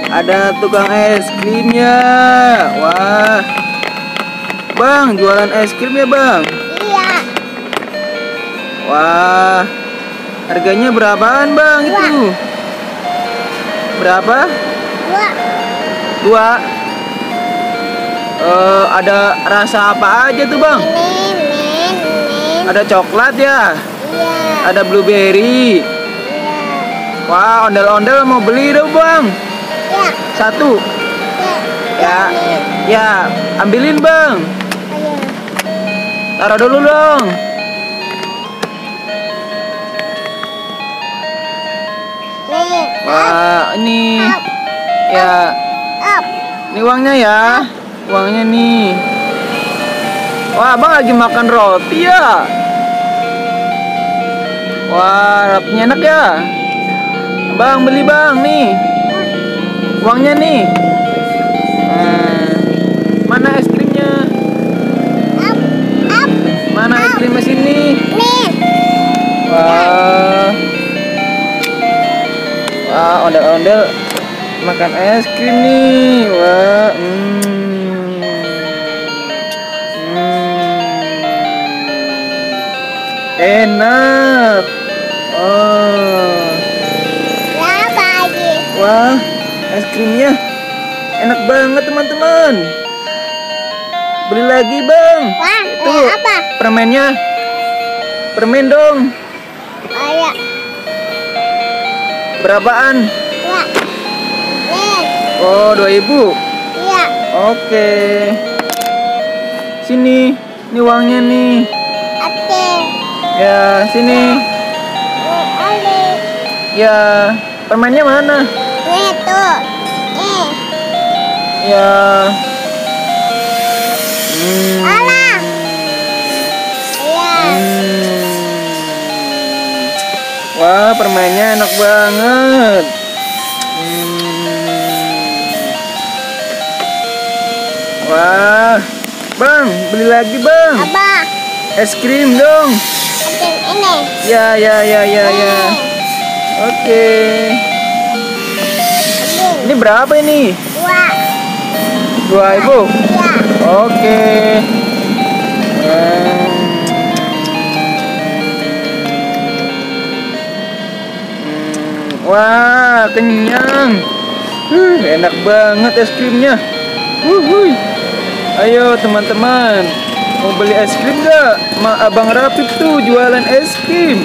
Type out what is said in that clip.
Ada tukang es krimnya. Wah, Bang, jualan es krim ya, Bang? Iya. Wah, harganya berapaan, Bang? Dua. Itu berapa? Dua. Ada rasa apa aja tuh, Bang? Min. Ada coklat ya? Iya. Ada blueberry. Iya. Wah, ondel-ondel mau beli dong, Bang. Iya. Satu. Ya, ya, ambilin, Bang. Ayo. Taruh dulu dong. Nih. Wah, ini Up. ya, Up. ini uangnya ya. Uangnya nih. Wah, Bang lagi makan roti ya. Wah, rotinya enak ya. Bang, beli, Bang, nih. Uangnya nih. Mana es krimnya? Up. Up. Mana es krimnya sini? Nih. Wah. Wah, ondel-ondel makan es krim nih. Wah, enak. Oh. Berapa lagi? Wah, es krimnya enak banget, teman-teman. Beli lagi, Bang. Wah, Itu apa? permennya. Permen dong. Ayo. Berapaan? Dua. Nih. Oh, 2.000. Iya. Oke. Sini, ini uangnya nih. Oke. Ya, sini. Oli. Ya, permennya mana? Nih tuh. Nih. Ya. Alah. Iya. Wah, permennya enak banget. Wah, Bang, beli lagi, Bang. Apa? Es krim dong. Oke, ini. Ya. Oke. Ini berapa ini? Dua. 2.000. Iya. Oke. Wah, kenyang. Enak banget es krimnya. Ayo teman-teman, mau beli es krim gak? Abang Rapip tuh jualan es krim.